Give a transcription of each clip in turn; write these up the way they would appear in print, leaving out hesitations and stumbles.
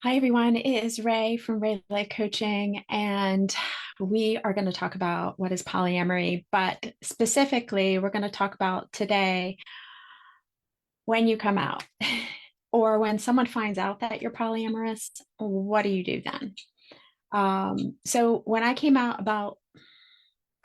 Hi, everyone. It is Ray from Ray Life Coaching, and we are going to talk about what is polyamory, but specifically, we're going to talk about today when you come out or when someone finds out that you're polyamorous, what do you do then? So when I came out about,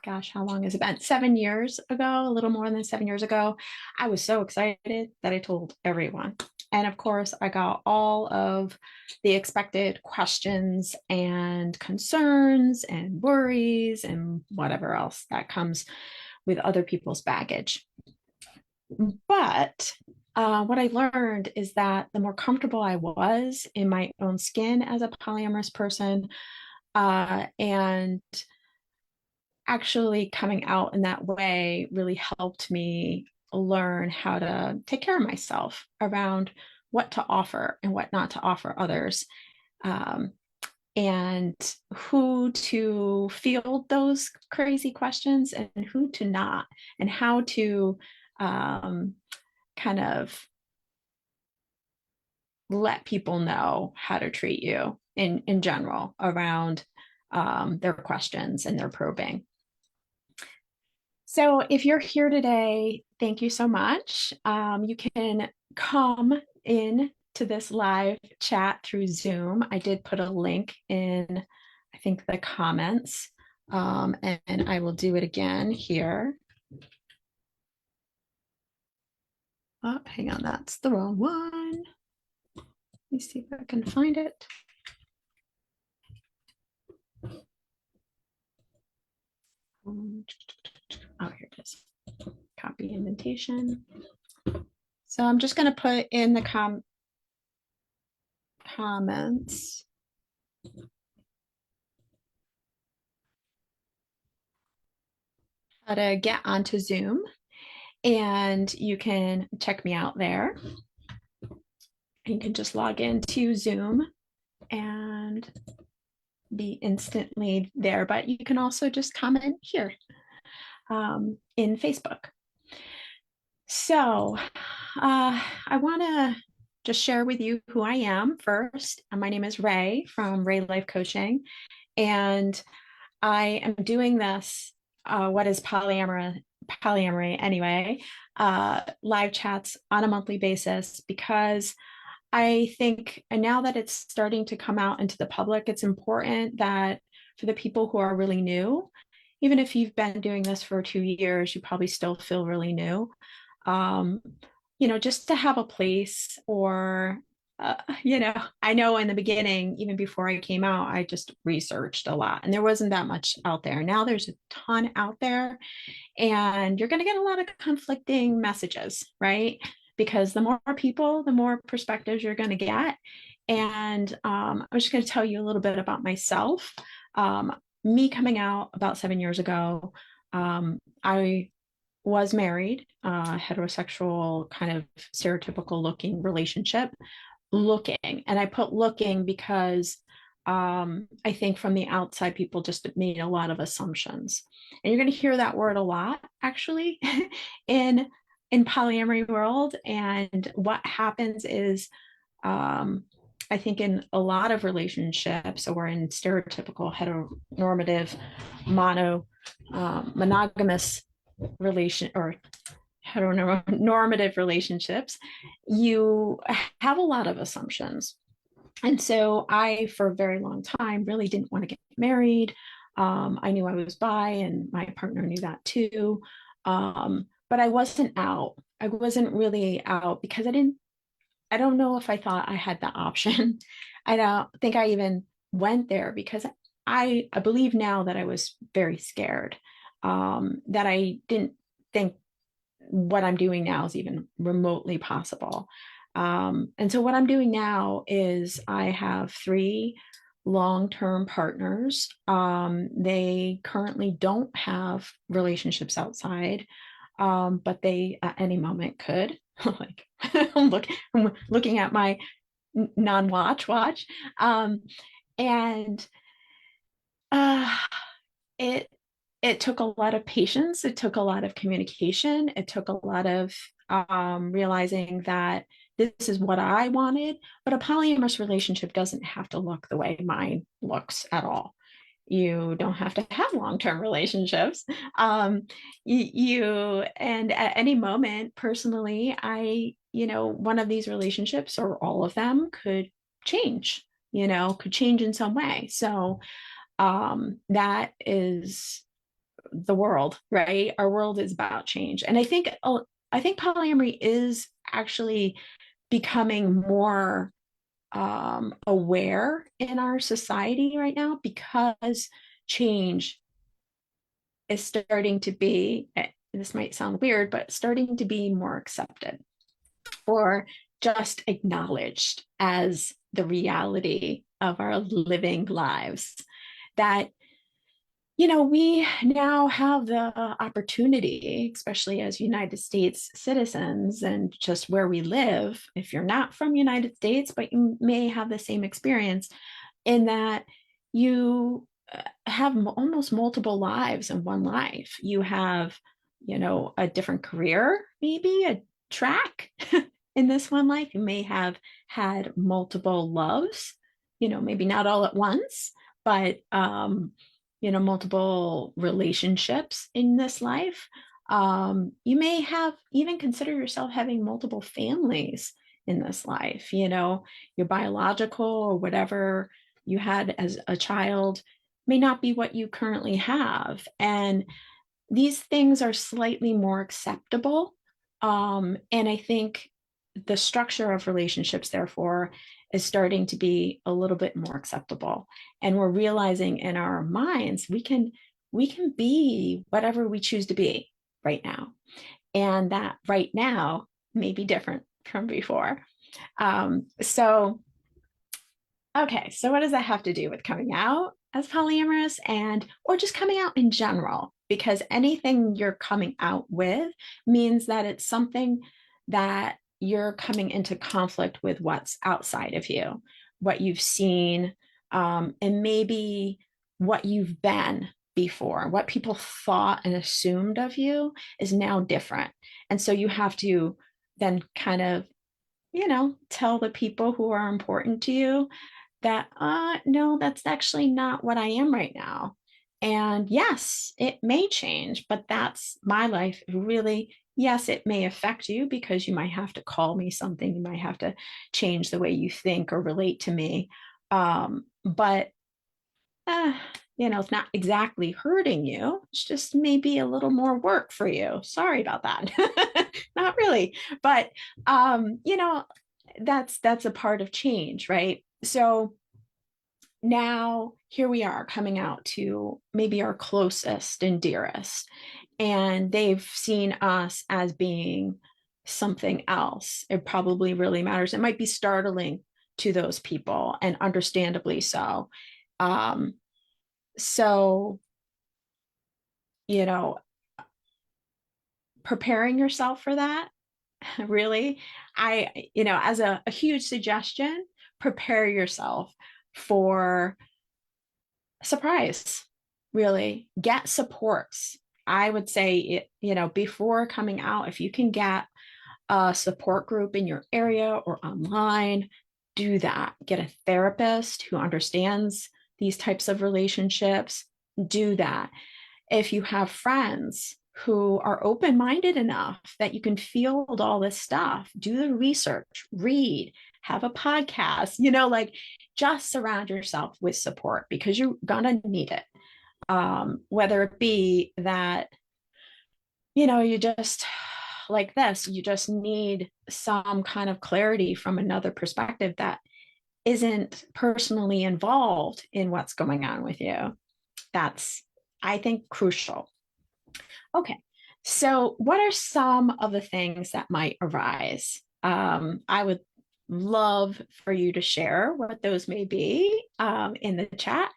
gosh, how long has it been? 7 years ago, a little more than 7 years ago, I was so excited that I told everyone. And of course, I got all of the expected questions and concerns and worries and whatever else that comes with other people's baggage. But what I learned is that the more comfortable I was in my own skin as a polyamorous person, and actually coming out in that way really helped me learn how to take care of myself around what to offer and what not to offer others, um, and who to field those crazy questions and who to not, and how to um, kind of let people know how to treat you in general around their questions and their probing. So if you're here today, thank you so much. You can come in to this live chat through Zoom. I did put a link in, I think, the comments, and I will do it again here. Oh, hang on, that's the wrong one. Let me see if I can find it. Oh, here it is. Copy invitation. So I'm just going to put in the comments how to get onto Zoom, and you can check me out there. You can just log into Zoom and be instantly there, but you can also just comment here in Facebook. So I want to just share with you who I am first. My name is Ray from Ray Life Coaching, and I am doing this, what is polyamory anyway, live chats on a monthly basis, because I think, and now that it's starting to come out into the public, it's important that for the people who are really new, even if you've been doing this for 2 years, you probably still feel really new. Um, just to have a place, or I know in the beginning, even before I came out, I just researched a lot and there wasn't that much out there. Now there's a ton out there, and you're going to get a lot of conflicting messages, right? Because the more people, the more perspectives you're going to get. And I'm just going to tell you a little bit about myself. Me coming out about 7 years ago, I was married, heterosexual, kind of stereotypical looking relationship, looking. And I put looking because I think from the outside, people just made a lot of assumptions. And you're going to hear that word a lot, actually, in polyamory world. And what happens is, I think in a lot of relationships, or in stereotypical heteronormative monogamous relation, or heteronormative relationships, you have a lot of assumptions. And so I, for a very long time, really didn't want to get married. I knew I was bi, and my partner knew that too. But I wasn't out. I wasn't really out because I don't know if I thought I had the option. I don't think I even went there because I believe now that I was very scared, that I didn't think what I'm doing now is even remotely possible. And so what I'm doing now is I have three long-term partners. They currently don't have relationships outside, but they at any moment could. Like I'm looking at my non-watch. And uh, it it took a lot of patience. It took a lot of communication. It took a lot of realizing that this is what I wanted. But a polyamorous relationship doesn't have to look the way mine looks at all. You don't have to have long-term relationships. And at any moment, personally, one of these relationships or all of them could change, could change in some way. So that is the world, right? Our world is about change. And I think polyamory is actually becoming more aware in our society right now, because change is starting to be, this might sound weird, but starting to be more accepted or just acknowledged as the reality of our living lives. That we now have the opportunity, especially as United States citizens and just where we live, if you're not from United States, but you may have the same experience, in that you have almost multiple lives in one life. You have, a different career, maybe a track in this one life. You may have had multiple loves, maybe not all at once, but multiple relationships in this life. You may have even consider yourself having multiple families in this life, your biological or whatever you had as a child may not be what you currently have. And these things are slightly more acceptable. And I think the structure of relationships, therefore, is starting to be a little bit more acceptable. And we're realizing in our minds, we can be whatever we choose to be right now. And that right now may be different from before. So okay, so what does that have to do with coming out as polyamorous or just coming out in general? Because anything you're coming out with means that it's something that you're coming into conflict with what's outside of you, what you've seen, and maybe what you've been before. What people thought and assumed of you is now different. And so you have to then kind of, tell the people who are important to you that no, that's actually not what I am right now. And yes, it may change, but that's my life. Really, yes, it may affect you because you might have to call me something, you might have to change the way you think or relate to me. But it's not exactly hurting you. It's just maybe a little more work for you. Sorry about that. Not really, but that's a part of change, right? So now here we are coming out to maybe our closest and dearest, and they've seen us as being something else. It probably really matters. It might be startling to those people, and understandably so. Um, so, you know, preparing yourself for that, really, as a huge suggestion, prepare yourself for surprise. Really get supports. I would say before coming out, if you can get a support group in your area or online, do that. Get a therapist who understands these types of relationships. Do that. If you have friends who are open-minded enough that you can field all this stuff, do the research, read, have a podcast, just surround yourself with support, because you're gonna need it. Whether it be that, you just like this, you just need some kind of clarity from another perspective that isn't personally involved in what's going on with you. That's, I think, crucial. Okay, so what are some of the things that might arise? I would love for you to share what those may be in the chat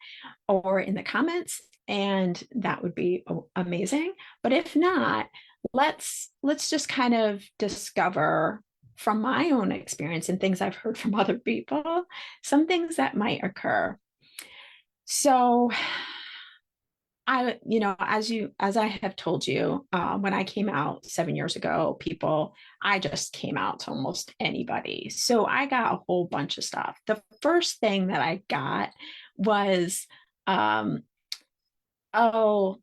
or in the comments, and that would be amazing. But if not, let's just kind of discover from my own experience and things I've heard from other people, some things that might occur. So as I have told you, when I came out 7 years ago, I just came out to almost anybody. So I got a whole bunch of stuff. The first thing that I got was, um, oh,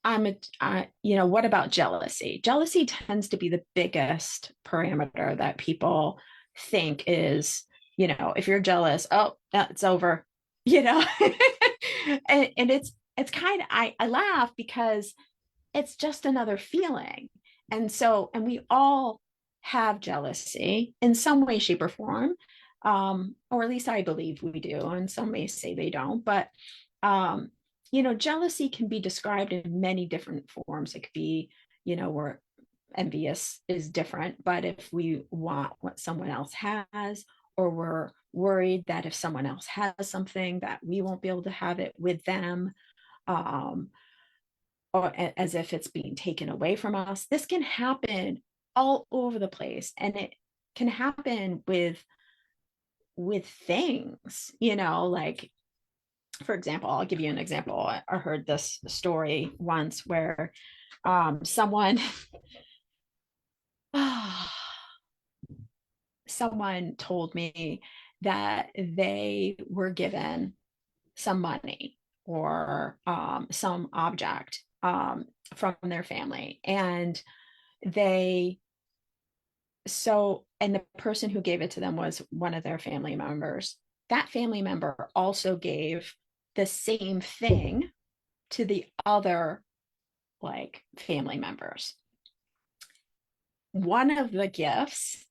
what about jealousy? Jealousy tends to be the biggest parameter that people think is, if you're jealous, oh, it's over, you know, and it's kind of, I laugh because it's just another feeling. And we all have jealousy in some way, shape, or form. Or at least I believe we do. And some may say they don't, but um, jealousy can be described in many different forms. It could be, where envious is different, but if we want what someone else has, or we're worried that if someone else has something that we won't be able to have it with them, um, or as if it's being taken away from us. This can happen all over the place, and it can happen with things, like, for example, I'll give you an example. I heard this story once where someone someone told me that they were given some money or some object from their family, and they and the person who gave it to them was one of their family members. That family member also gave the same thing to the other, like, family members. One of the gifts,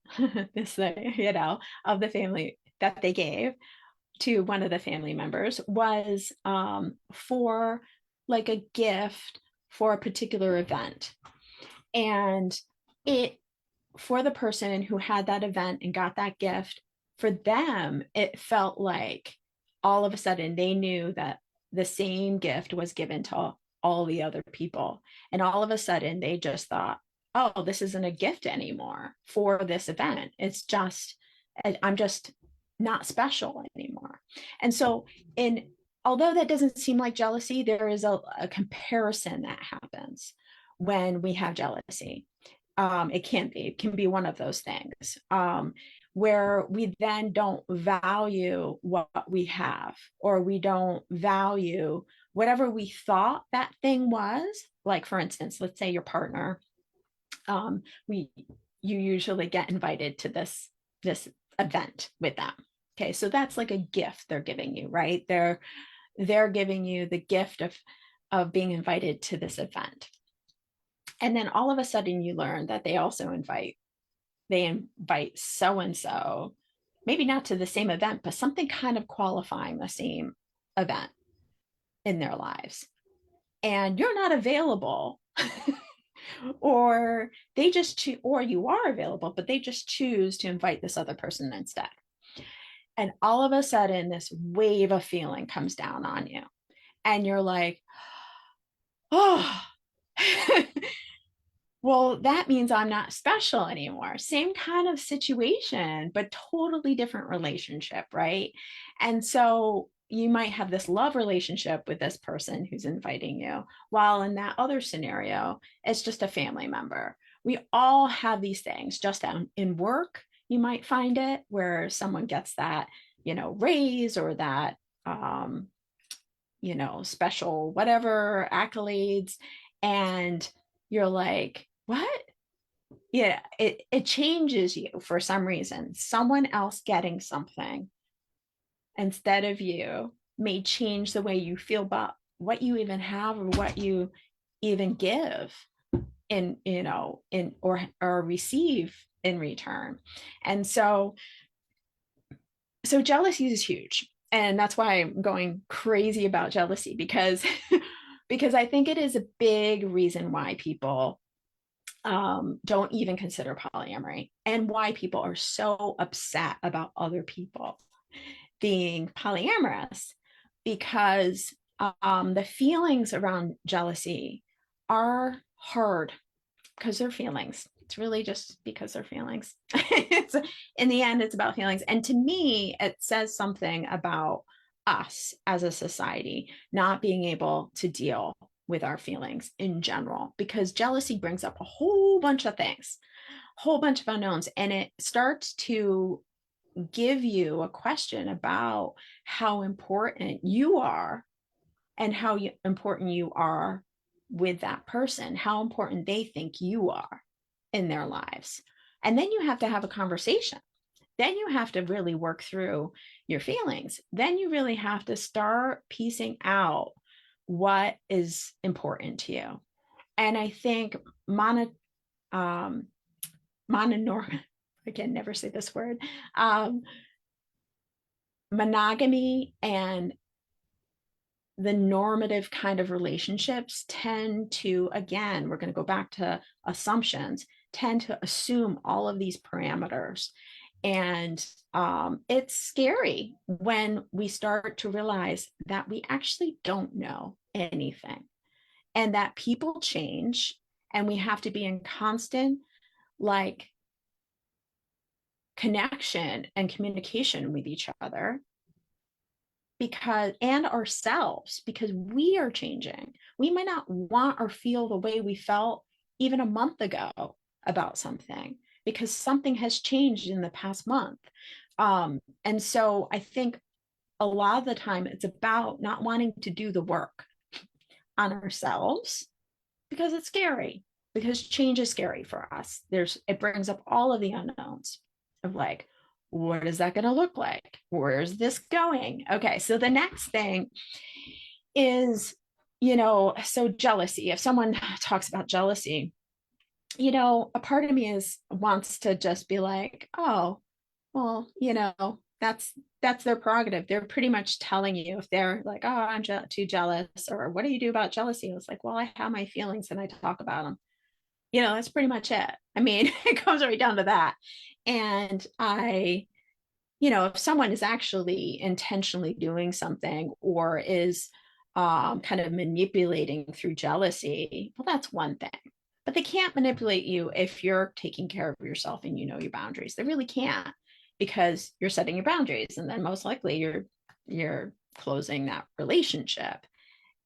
this, of the family that they gave to one of the family members was for, like, a gift for a particular event. And it, for the person who had that event and got that gift, for them, it felt like all of a sudden they knew that the same gift was given to all the other people. And all of a sudden they just thought, oh, this isn't a gift anymore for this event. It's just, I'm just not special anymore. And so, although that doesn't seem like jealousy, there is a comparison that happens when we have jealousy. It can be one of those things, where we then don't value what we have, or we don't value whatever we thought that thing was. Like, for instance, let's say your partner, you usually get invited to this event with them. Okay, so that's like a gift they're giving you, right? They're giving you the gift of being invited to this event. And then all of a sudden you learn that they invite so and so, maybe not to the same event, but something kind of qualifying the same event in their lives. And you're not available. Or or you are available, but they just choose to invite this other person instead. And all of a sudden, this wave of feeling comes down on you. And you're like, oh, well, that means I'm not special anymore. Same kind of situation, but totally different relationship, right? And so you might have this love relationship with this person who's inviting you, while in that other scenario, it's just a family member. We all have these things. Just in work, you might find it where someone gets that, raise, or that, special whatever accolades, and you're like, what? Yeah, it changes you for some reason. Someone else getting something instead of you may change the way you feel about what you even have, or what you even give or receive in return. And so jealousy is huge. And that's why I'm going crazy about jealousy, because because I think it is a big reason why people don't even consider polyamory, and why people are so upset about other people being polyamorous, because the feelings around jealousy are hard, because they're feelings. It's really just because they're feelings. In the end, it's about feelings. And to me, it says something about us as a society not being able to deal with our feelings in general, because jealousy brings up a whole bunch of things, a whole bunch of unknowns, and it starts to give you a question about how important you are and how important you are with that person, how important they think you are in their lives. And then you have to have a conversation. Then you have to really work through your feelings. Then you really have to start piecing out what is important to you. And I think mononorm, I can never say this word, monogamy and the normative kind of relationships tend to, again, we're going to go back to assumptions, tend to assume all of these parameters. And it's scary when we start to realize that we actually don't know anything and that people change, and we have to be in constant like connection and communication with each other, because and ourselves, because we are changing. We might not want or feel the way we felt even a month ago about something, because something has changed in the past month. And so I think a lot of the time it's about not wanting to do the work on ourselves because it's scary, because change is scary for us. It brings up all of the unknowns of like, what is that going to look like? Where's this going? Okay, so the next thing is, so jealousy. If someone talks about jealousy, a part of me wants to just be like, oh, well, that's their prerogative. They're pretty much telling you, if they're like, oh, I'm too jealous, or what do you do about jealousy? I was like, well, I have my feelings and I talk about them. That's pretty much it. I mean, it comes right down to that. And if someone is actually intentionally doing something or is kind of manipulating through jealousy, well, that's one thing. But they can't manipulate you if you're taking care of yourself and you know your boundaries. They really can't, because you're setting your boundaries, and then most likely you're closing that relationship,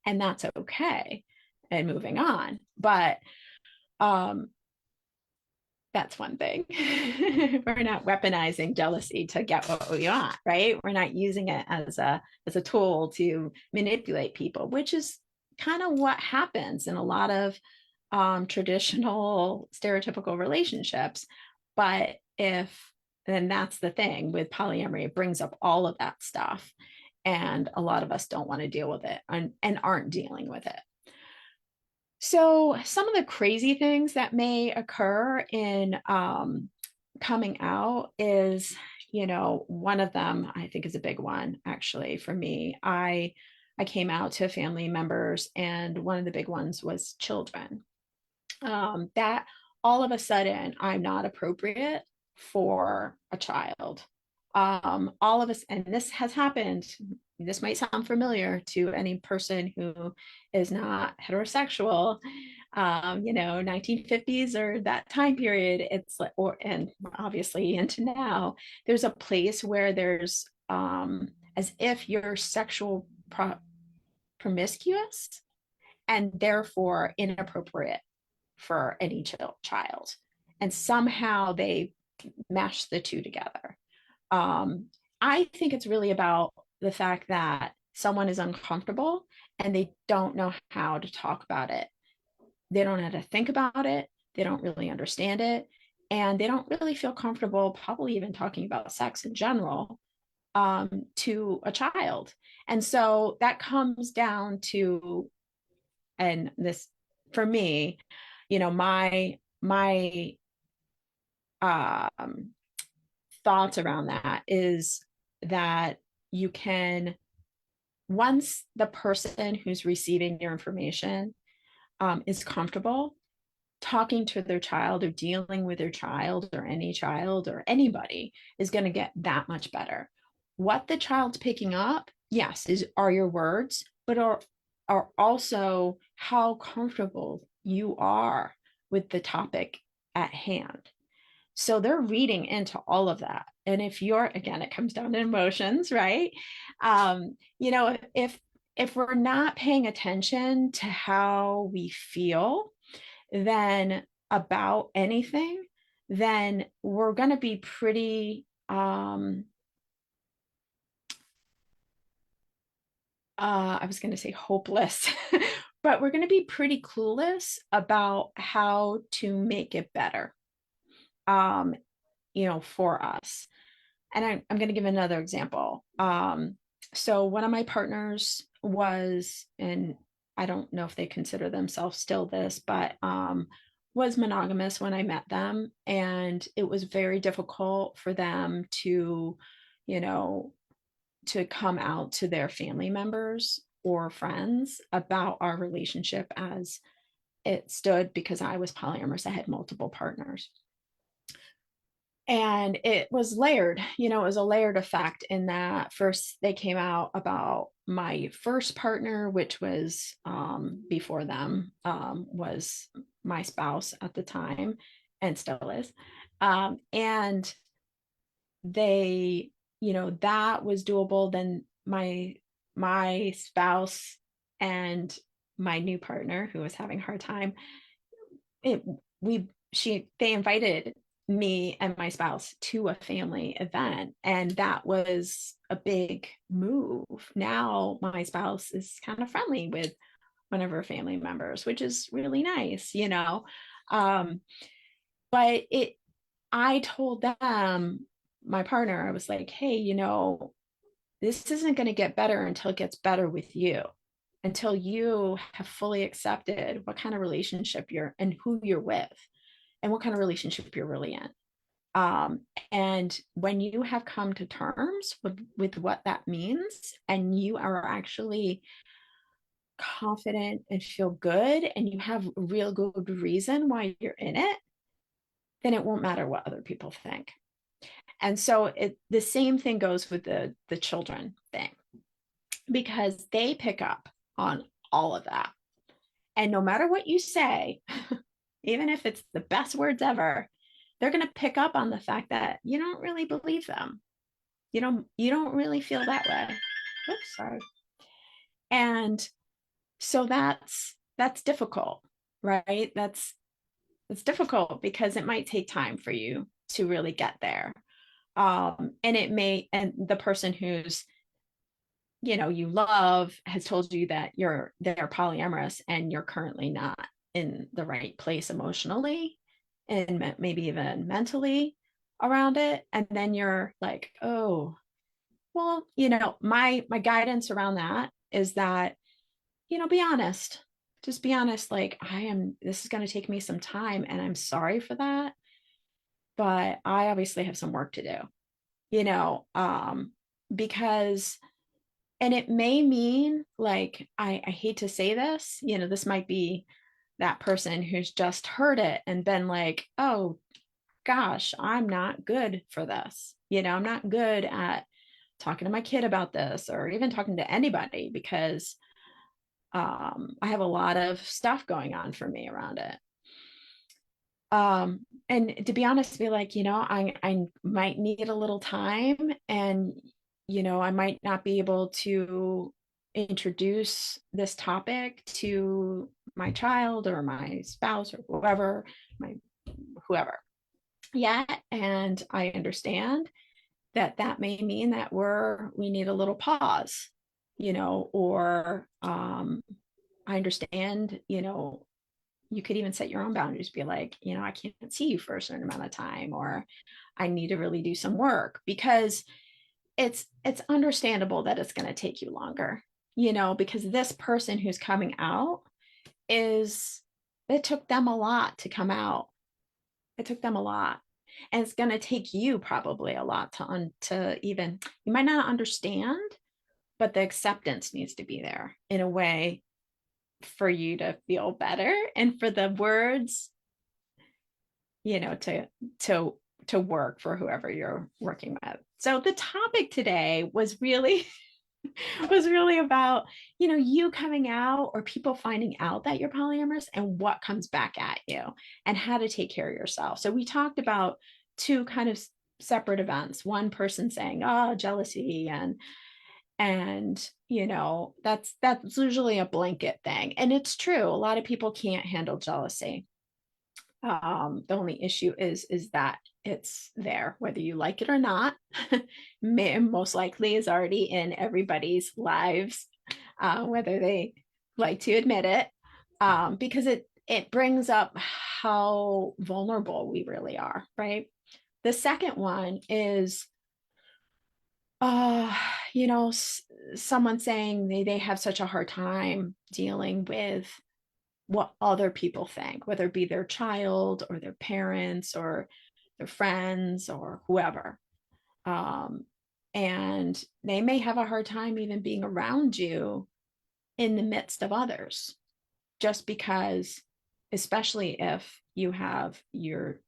and that's okay, and moving on. But that's one thing. We're not weaponizing jealousy to get what we want, right? We're not using it as a tool to manipulate people, which is kind of what happens in a lot of traditional stereotypical relationships. But then that's the thing with polyamory, it brings up all of that stuff. And a lot of us don't want to deal with it and aren't dealing with it. So some of the crazy things that may occur in coming out is, one of them I think is a big one, actually, for me. I came out to family members, and one of the big ones was children. That all of a sudden I'm not appropriate for a child. All of us, and this has happened, this might sound familiar to any person who is not heterosexual, 1950s or that time period. It's like, and obviously into now, there's a place where there's as if you're sexual promiscuous and therefore inappropriate for any child. And somehow they mash the two together. I think it's really about the fact that someone is uncomfortable and they don't know how to talk about it. They don't know how to think about it. They don't really understand it. And they don't really feel comfortable, probably even talking about sex in general, to a child. And so that comes down to, and this, for me, my thoughts around that is that you can, once the person who's receiving your information is comfortable talking to their child or dealing with their child or any child or anybody, is going to get that much better. What the child's picking up, yes, are your words, but are also how comfortable you are with the topic at hand. So they're reading into all of that. And if you're, again, it comes down to emotions, right? You know, if we're not paying attention to how we feel, then about anything, then we're going to be pretty I was going to say hopeless, but we're going to be pretty clueless about how to make it better, um, for us. And I'm going to give another example. So one of my partners was, and I don't know if they consider themselves still this, but was monogamous when I met them. And it was very difficult for them to, you know, to come out to their family members or friends about our relationship as it stood, because I was polyamorous. I had multiple partners. And it was layered, it was a layered effect in that first they came out about my first partner, which was before them, was my spouse at the time and still is. And they, that was doable. Then my spouse and my new partner, who was having a hard time, it we she they invited me and my spouse to a family event, and that was a big move. Now my spouse is kind of friendly with one of her family members, which is really nice, um, but I told them, my partner, I was like, hey, this isn't going to get better until it gets better with you, until you have fully accepted what kind of relationship you're and who you're with and what kind of relationship you're really in. Um, and when you have come to terms with what that means, and you are actually confident and feel good, and you have real good reason why you're in it, then it won't matter what other people think. And so the same thing goes with the children thing, because they pick up on all of that. And no matter what you say, even if it's the best words ever, they're going to pick up on the fact that you don't really believe them. You don't really feel that way. Oops, sorry. And so that's difficult, right? It's difficult because it might take time for you to really get there. And the person who's, you love has told you that they're polyamorous and you're currently not in the right place emotionally and maybe even mentally around it. And then you're like, oh, well, my guidance around that is that, be honest. Just be honest. Like, this is going to take me some time and I'm sorry for that. But I obviously have some work to do, because, and it may mean, like, I hate to say this, this might be that person who's just heard it and been like, oh gosh, I'm not good for this. I'm not good at talking to my kid about this, or even talking to anybody, because I have a lot of stuff going on for me around it. And to be honest, be like, I might need a little time, and I might not be able to introduce this topic to my child or my spouse or whoever yet. And I understand that may mean that we need a little pause, or I understand, you could even set your own boundaries, be like, I can't see you for a certain amount of time, or I need to really do some work, because it's understandable that it's going to take you longer, because this person who's coming out it took them a lot to come out. It took them a lot. And it's going to take you probably a lot to even, you might not understand, but the acceptance needs to be there in a way for you to feel better, and for the words, to work for whoever you're working with. So the topic today was really about, you coming out, or people finding out that you're polyamorous, and what comes back at you, and how to take care of yourself. So we talked about two kind of separate events. One person saying, oh, jealousy, And, that's usually a blanket thing. And it's true. A lot of people can't handle jealousy. The only issue is that it's there, whether you like it or not. Most likely is already in everybody's lives, whether they like to admit it, because it brings up how vulnerable we really are, right? The second one is, uh, you know, someone saying they have such a hard time dealing with what other people think, whether it be their child or their parents or their friends or whoever. Um, and they may have a hard time even being around you in the midst of others, just because, especially if you're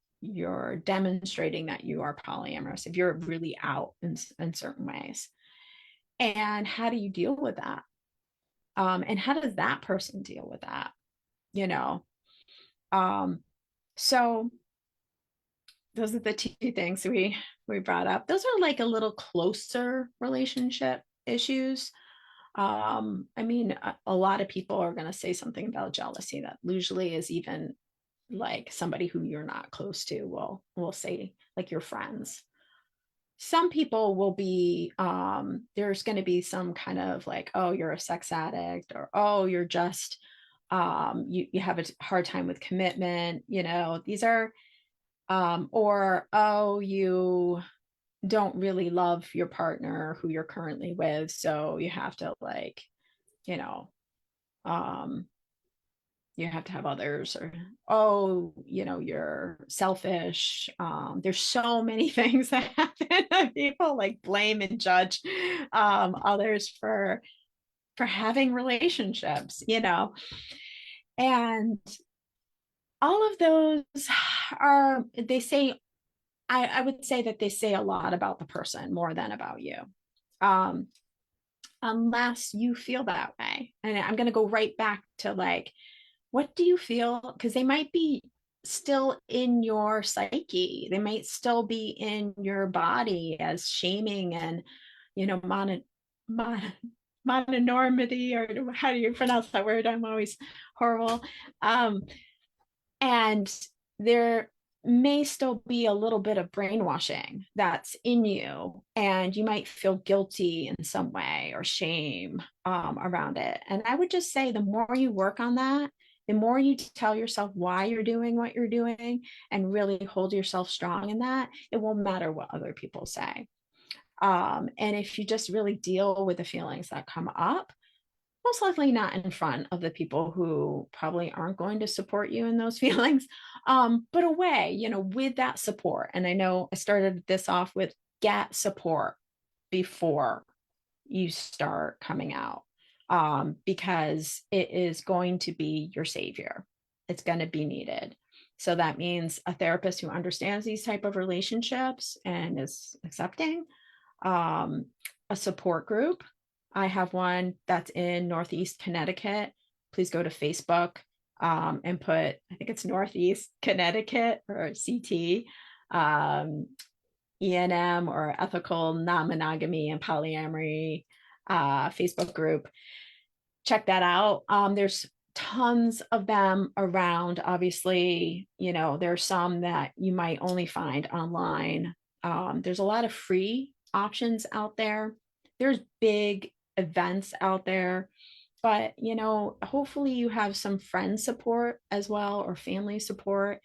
demonstrating that you are polyamorous, if you're really out in certain ways. And how do you deal with that? And how does that person deal with that? You know, um, so those are the two things we brought up. Those are like a little closer relationship issues. I mean, a lot of people are going to say something about jealousy that usually is even like somebody who you're not close to will say, like your friends. Some people will be, there's going to be some kind of like, oh, you're a sex addict, or oh, you're just you have a hard time with commitment. These are, or oh, you don't really love your partner who you're currently with, so you have to like, you know um you have to have others, or oh, you're selfish. There's so many things that happen. People like blame and judge others for having relationships, and all of those are, they say, I would say that they say a lot about the person more than about you. Um, unless you feel that way. And I'm going to go right back to like, what do you feel? Because they might be still in your psyche. They might still be in your body as shaming and, mon, mononormity, or how do you pronounce that word? I'm always horrible. And there may still be a little bit of brainwashing that's in you, and you might feel guilty in some way or shame around it. And I would just say the more you work on that, the more you tell yourself why you're doing what you're doing and really hold yourself strong in that, it won't matter what other people say. And if you just really deal with the feelings that come up, most likely not in front of the people who probably aren't going to support you in those feelings, but away, with that support. And I know I started this off with, get support before you start coming out, because it is going to be your savior. It's going to be needed. So that means a therapist who understands these type of relationships and is accepting, um, a support group. I have one that's in Northeast Connecticut. Please go to Facebook, and put, I think it's Northeast Connecticut or CT, ENM, or Ethical Non-Monogamy and Polyamory Facebook group. Check that out. There's tons of them around. Obviously, there's some that you might only find online. There's a lot of free options out there. There's big events out there, but hopefully you have some friend support as well, or family support.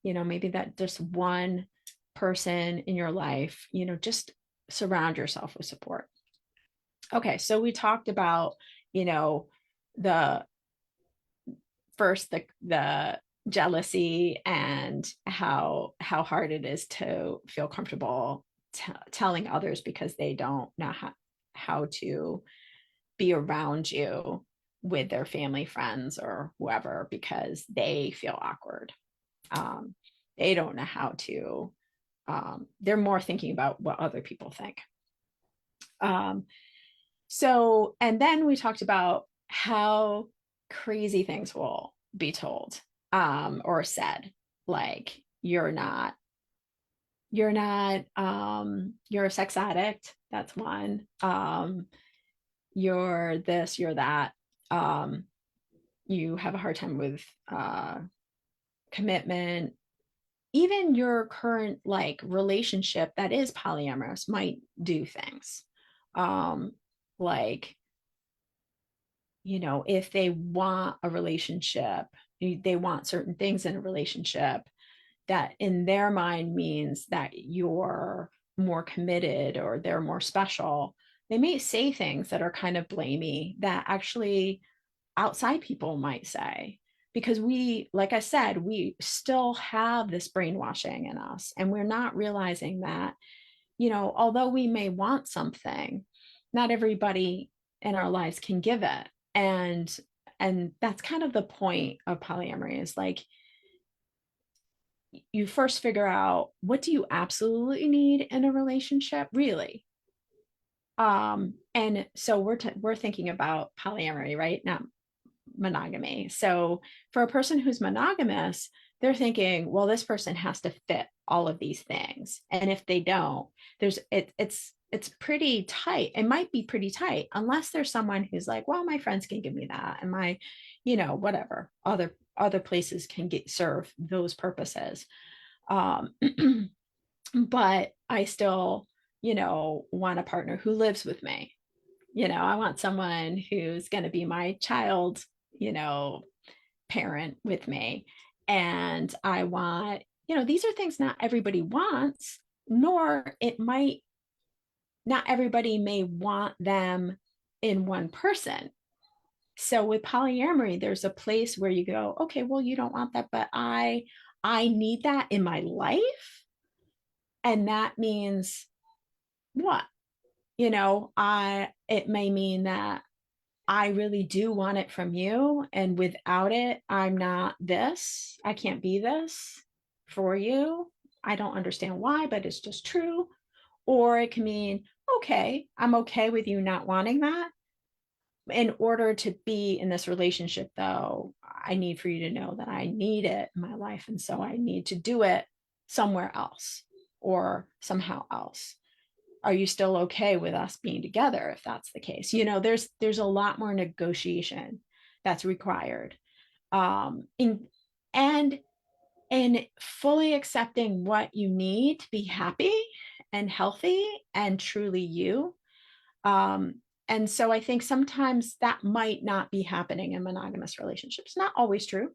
Maybe that just one person in your life, just surround yourself with support. Okay, so we talked about, the first, the jealousy, and how hard it is to feel comfortable telling others because they don't know how to be around you with their family, friends, or whoever, because they feel awkward. They don't know how to, they're more thinking about what other people think. So, and then we talked about how crazy things will be told, or said, like, you're a sex addict. That's one. you're this, you're that. You have a hard time with commitment. Even your current like relationship that is polyamorous might do things. Um, like, if they want a relationship, they want certain things in a relationship that in their mind means that you're more committed or they're more special. They may say things that are kind of blamey that actually outside people might say, because like I said, we still have this brainwashing in us, and we're not realizing that, although we may want something, not everybody in our lives can give it. And that's kind of the point of polyamory, is like, you first figure out, what do you absolutely need in a relationship, really? And so we're thinking about polyamory, right? Not monogamy. So for a person who's monogamous, they're thinking, well, this person has to fit all of these things. And if they don't, it's pretty tight. It might be pretty tight unless there's someone who's like, well, my friends can give me that. And my, whatever, other places can serve those purposes. Um, but I still, want a partner who lives with me. I want someone who's going to be my child, you know, parent with me. And I want, these are things not everybody wants, nor it might, not everybody may want them in one person. So with polyamory, there's a place where you go, okay, well, you don't want that, but I need that in my life. And that means what? It may mean that I really do want it from you. And without it, I'm not this. I can't be this for you. I don't understand why, but it's just true. Or it can mean, okay, I'm okay with you not wanting that. In order to be in this relationship, though, I need for you to know that I need it in my life. And so I need to do it somewhere else or somehow else. Are you still okay with us being together if that's the case? There's a lot more negotiation that's required. In and in fully accepting what you need to be happy and healthy and truly you. um and so I think sometimes that might not be happening in monogamous relationships. Not always true,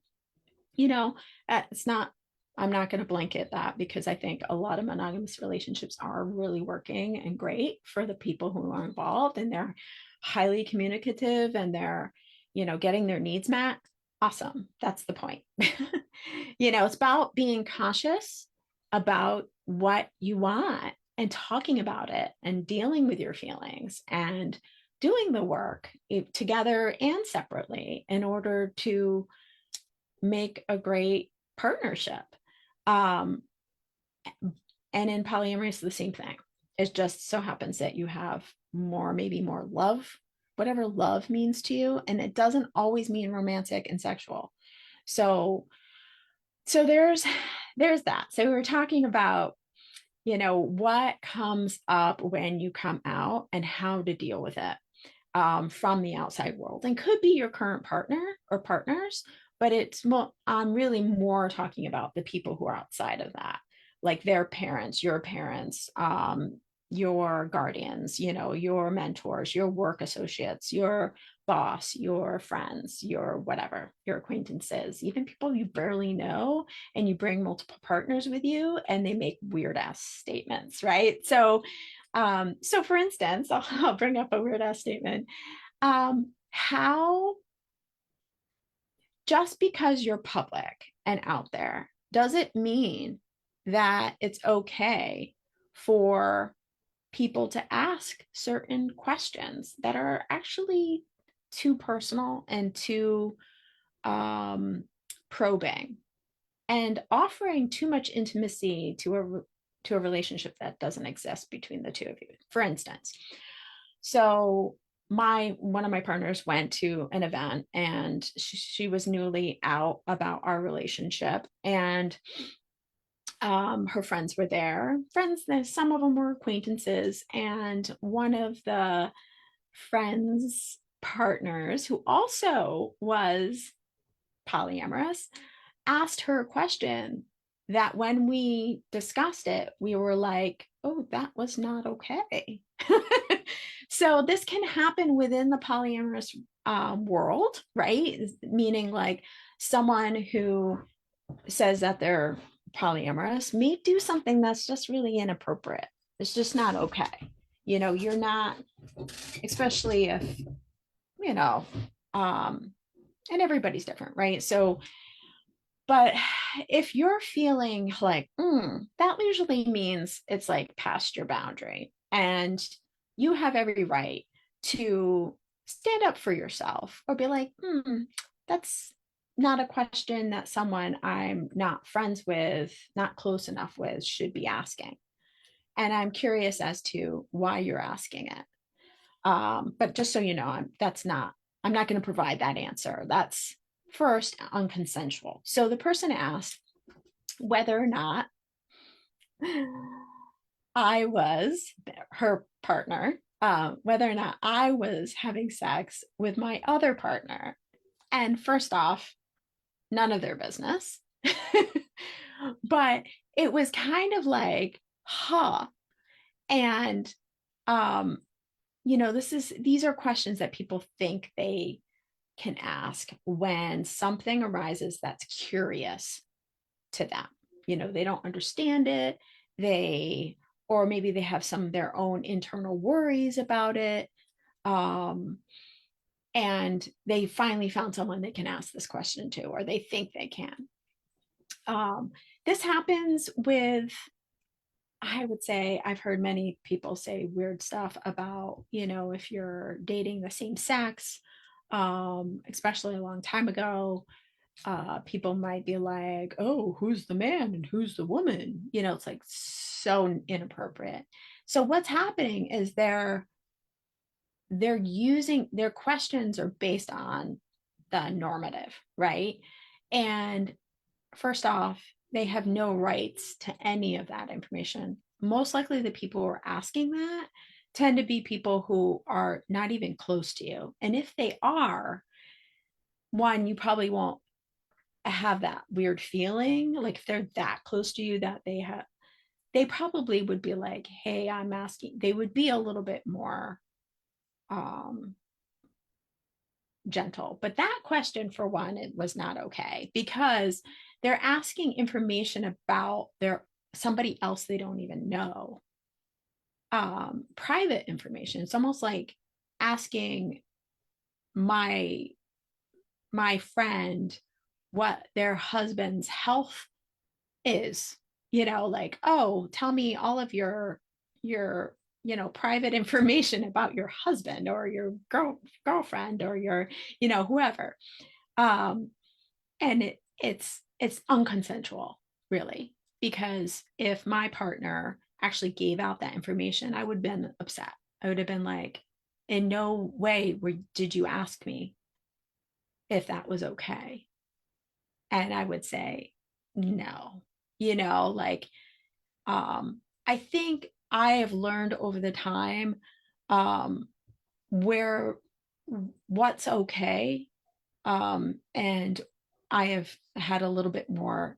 you know it's not. I'm not going to blanket that, because I think a lot of monogamous relationships are really working and great for the people who are involved, and they're highly communicative, and they're getting their needs met. Awesome, that's the point. It's about being conscious about what you want and talking about it and dealing with your feelings and doing the work together and separately in order to make a great partnership. Um, and in polyamory, it's the same thing. It just so happens that you have maybe more love, whatever love means to you. And it doesn't always mean romantic and sexual. So there's that. So we were talking about, what comes up when you come out and how to deal with it from the outside world, and could be your current partner or partners, but I'm really more talking about the people who are outside of that, like their parents, your guardians, your mentors, your work associates, your boss, your friends, your whatever, your acquaintances, even people you barely know, and you bring multiple partners with you and they make weird ass statements, right? So for instance, I'll bring up a weird ass statement. How Just because you're public and out there, does it mean that it's okay for people to ask certain questions that are actually too personal and too probing, and offering too much intimacy to a relationship that doesn't exist between the two of you? For instance, so one of my partners went to an event, and she was newly out about our relationship, and her friends were there. Some of them were acquaintances, and one of the friend's partners, who also was polyamorous, asked her a question that when we discussed it, we were like, oh, that was not okay. So this can happen within the polyamorous world, right? Meaning like someone who says that they're polyamorous may do something that's just really inappropriate. It's just not okay. You're not, especially if, you know, um, and everybody's different, right? So, but if you're feeling like, that usually means it's like past your boundary, and you have every right to stand up for yourself or be like, that's not a question that someone I'm not friends with, not close enough with, should be asking. And I'm curious as to why you're asking it. But just so you know, I'm not going to provide that answer. That's first unconsensual. So the person asked whether or not I was her partner, whether or not I was having sex with my other partner. And first off, none of their business. But it was kind of like, huh. And these are questions that people think they can ask when something arises that's curious to them. They don't understand it. Or maybe they have some of their own internal worries about it. And they finally found someone they can ask this question to, or they think they can. This happens with, I would say, I've heard many people say weird stuff about, if you're dating the same sex, especially a long time ago, people might be like, oh, who's the man and who's the woman? It's like so inappropriate. So what's happening is they're using their questions are based on the normative, right? And first off, they have no rights to any of that information. Most likely, the people who are asking that tend to be people who are not even close to you. And if they are, one, you probably won't have that weird feeling. Like if they're that close to you that they probably would be like, hey, I'm asking. They would be a little bit more gentle. But that question, for one, it was not okay, because they're asking information about somebody else they don't even know. Private information. It's almost like asking my friend what their husband's health is. Like, oh, tell me all of your private information about your husband or your girlfriend or your whoever. And it's unconsensual, really, because if my partner actually gave out that information, I would have been upset. I would have been like, in no way did you ask me if that was okay. And I would say no. Like, I think I have learned over the time, where what's okay. And I have had a little bit more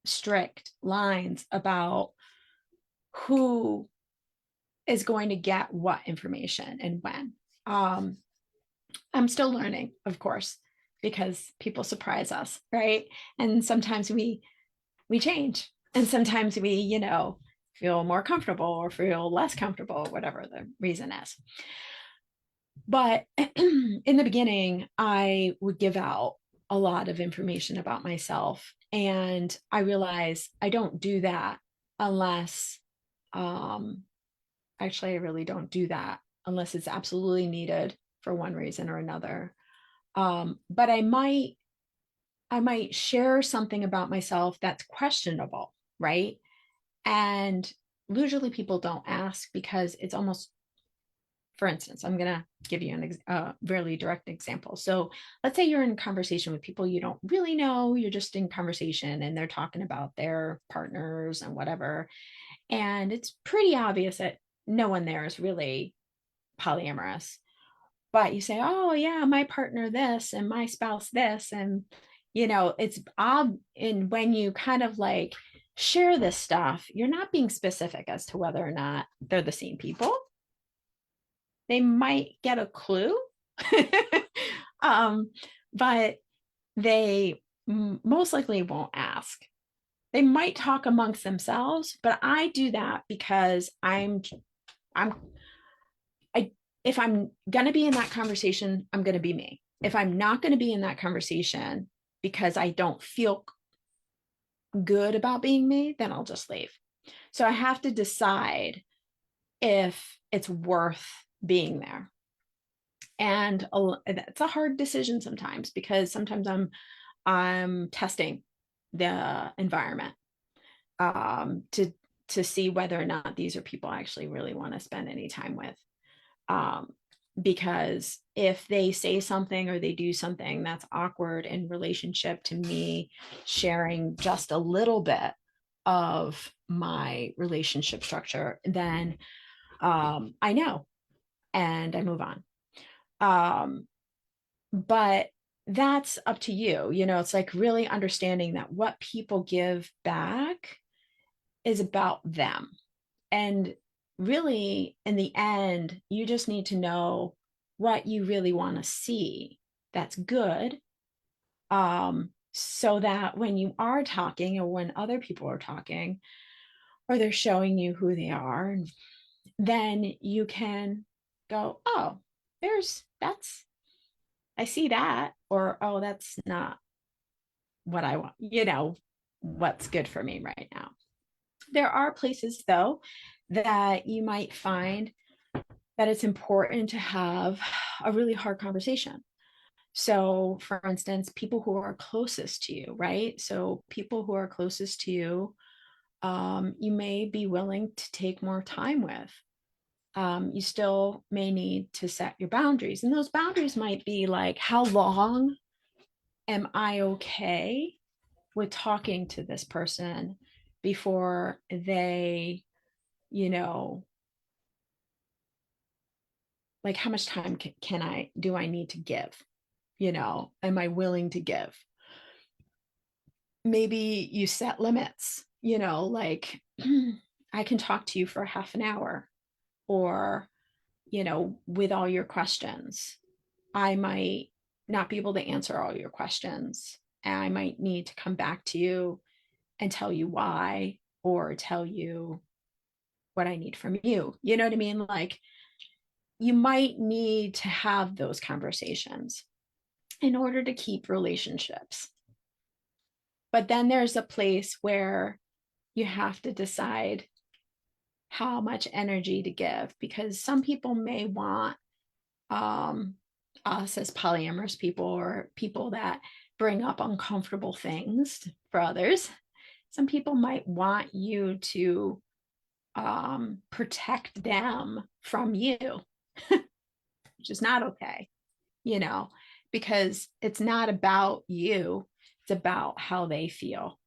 strict lines about who is going to get what information and when. I'm still learning, of course, because people surprise us, right? And sometimes we change, and sometimes we, feel more comfortable or feel less comfortable, whatever the reason is. But in the beginning, I would give out a lot of information about myself. And I realize I don't do that unless, actually, I really don't do that unless it's absolutely needed for one reason or another. But I might share something about myself that's questionable, right? And usually people don't ask because it's almost, for instance, I'm going to give you a really direct example. So let's say you're in conversation with people you don't really know, you're just in conversation and they're talking about their partners and whatever. And it's pretty obvious that no one there is really polyamorous, but you say, oh yeah, my partner this and my spouse this, and it's odd. And when you kind of like share this stuff, you're not being specific as to whether or not they're the same people. They might get a clue, um, but they most likely won't ask. They might talk amongst themselves, but I do that because I'm I if I'm going to be in that conversation, I'm going to be me. If I'm not going to be in that conversation because I don't feel good about being me, then I'll just leave. So I have to decide if it's worth being there. And it's a hard decision sometimes, because sometimes I'm testing the environment, to see whether or not these are people I actually really want to spend any time with. Um, because if they say something or they do something that's awkward in relationship to me sharing just a little bit of my relationship structure, then I know, and I move on. But that's up to you. It's like really understanding that what people give back is about them. And really, in the end, you just need to know what you really want to see that's good. So that when you are talking, or when other people are talking, or they're showing you who they are, then you can go, oh, I see that, or oh, that's not what I want, what's good for me right now. There are places, though, that you might find that it's important to have a really hard conversation. So, for instance, people who are closest to you, right? So, people who are closest to you, you may be willing to take more time with. You still may need to set your boundaries. And those boundaries might be like, how long am I okay with talking to this person before they, you know, like how much time do I need to give? Am I willing to give? Maybe you set limits, like I can talk to you for half an hour, or, with all your questions. I might not be able to answer all your questions. And I might need to come back to you and tell you why, or tell you what I need from you. You know what I mean? Like, you might need to have those conversations in order to keep relationships. But then there's a place where you have to decide how much energy to give, because some people may want um, us as polyamorous people, or people that bring up uncomfortable things for others. Some people might want you to protect them from you, which is not okay, you know, because it's not about you, it's about how they feel.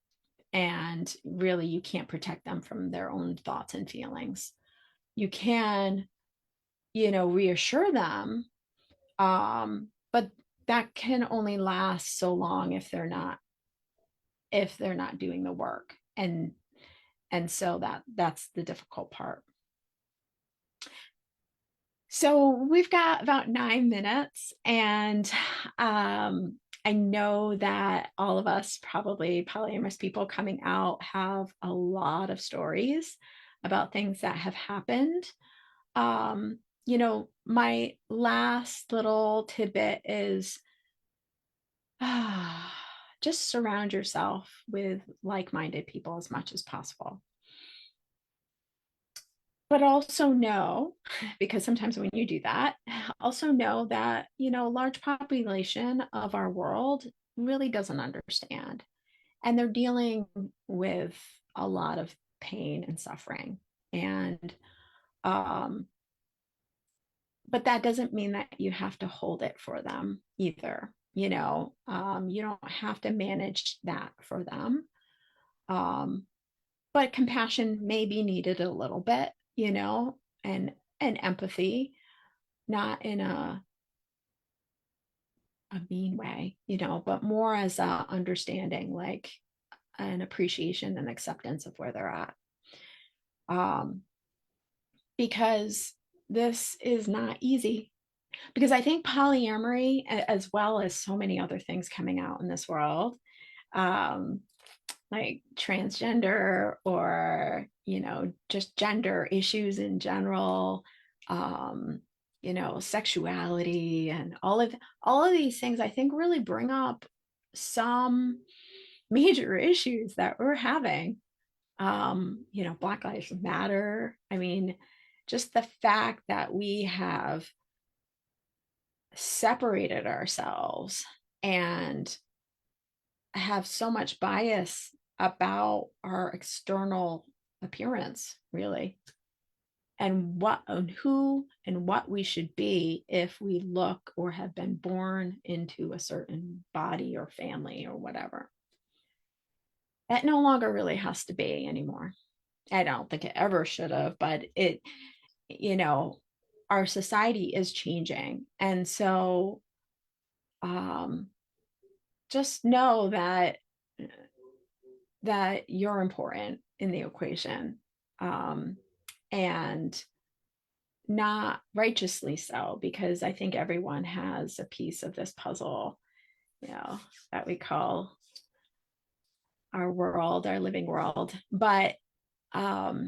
And really, you can't protect them from their own thoughts and feelings. You can, reassure them, but that can only last so long if they're not doing the work. And so that's the difficult part. So we've got about 9 minutes, and I know that all of us, probably polyamorous people coming out, have a lot of stories about things that have happened. My last little tidbit is just surround yourself with like-minded people as much as possible. But also know, because sometimes when you do that, also know that, a large population of our world really doesn't understand. And they're dealing with a lot of pain and suffering. And, but that doesn't mean that you have to hold it for them either. You don't have to manage that for them. But compassion may be needed a little bit, and empathy. not in a mean way, but more as a understanding, like an appreciation and acceptance of where they're at. Um, because this is not easy. Because I think polyamory, as well as so many other things coming out in this world, um, like transgender or, just gender issues in general, um, sexuality and all of these things, I think really bring up some major issues that we're having. Black Lives Matter. I mean, just the fact that we have separated ourselves and have so much bias about our external appearance, really, and what and who and what we should be if we look or have been born into a certain body or family or whatever. That no longer really has to be anymore. I don't think it ever should have, but you know, our society is changing. And so um, just know that you're important in the equation, and not righteously so, because I think everyone has a piece of this puzzle, that we call our world, our living world. But um,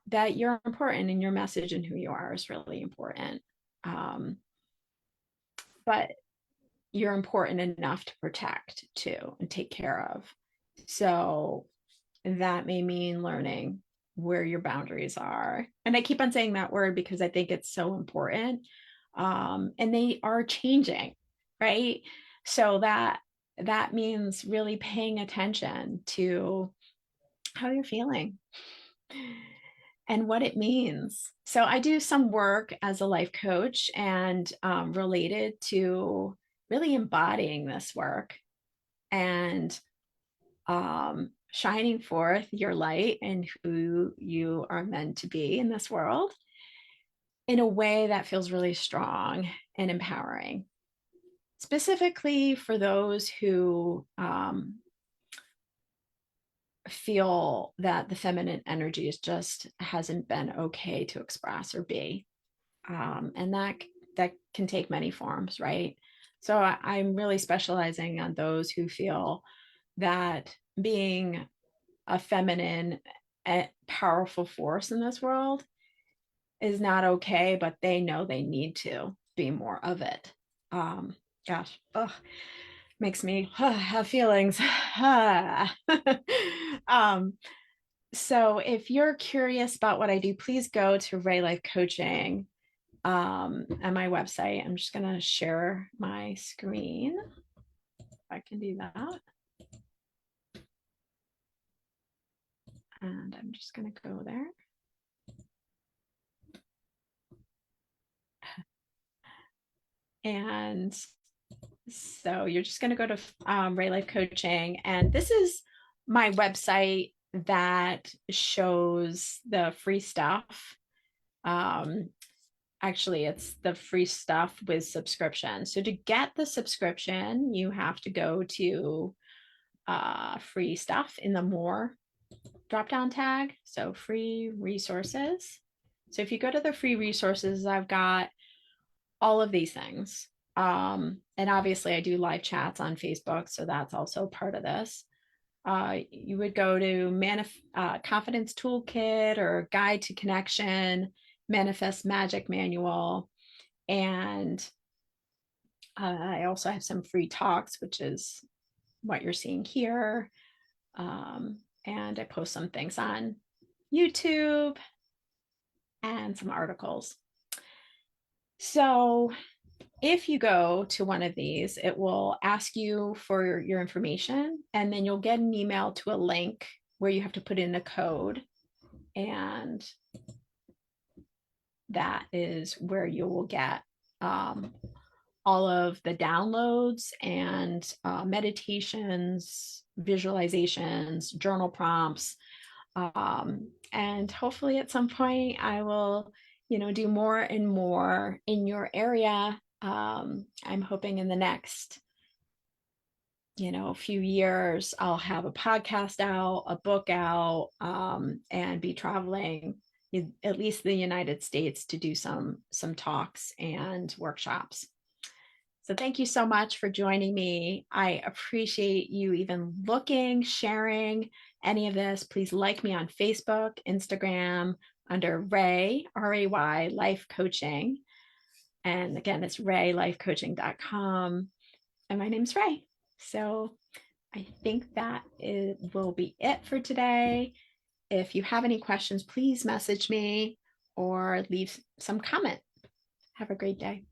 that you're important, and your message and who you are is really important. Um, but you're important enough to protect too and take care of. So that may mean learning where your boundaries are. And I keep on saying that word because I think it's so important. And they are changing, right? So that means really paying attention to how you're feeling and what it means. So I do some work as a life coach, and related to really embodying this work and shining forth your light and who you are meant to be in this world in a way that feels really strong and empowering, specifically for those who feel that the feminine energy is just hasn't been okay to express or be. And that can take many forms, right? So I'm really specializing on those who feel that being a feminine powerful force in this world is not okay, but they know they need to be more of it. um Gosh, makes me have feelings. um so if you're curious about what I do, please go to Ray Life Coaching, and my website. I'm just going to share my screen if I can do that. And I'm just going to go there. And so you're just going to go to Ray Life Coaching. And this is my website that shows the free stuff. Actually, it's the free stuff with subscription. So to get the subscription, you have to go to free stuff in the more drop down tag. So free resources. So if you go to the free resources, I've got all of these things. And obviously, I do live chats on Facebook. So that's also part of this. You would go to Confidence Toolkit or Guide to Connection, Manifest Magic Manual. And I also have some free talks, which is what you're seeing here. And I post some things on YouTube and some articles. So if you go to one of these, it will ask you for your information, and then you'll get an email to a link where you have to put in a code. And that is where you will get all of the downloads and meditations, visualizations, journal prompts. And hopefully at some point I will do more and more in your area. I'm hoping in the next, few years, I'll have a podcast out, a book out, and be traveling at least the United States to do some talks and workshops. So thank you so much for joining me. I appreciate you even looking, sharing any of this. Please like me on Facebook, Instagram, under Ray, R-A-Y, Life Coaching. And again, it's raylifecoaching.com. And my name's Ray. So I think that will be it for today. If you have any questions, please message me or leave some comment. Have a great day.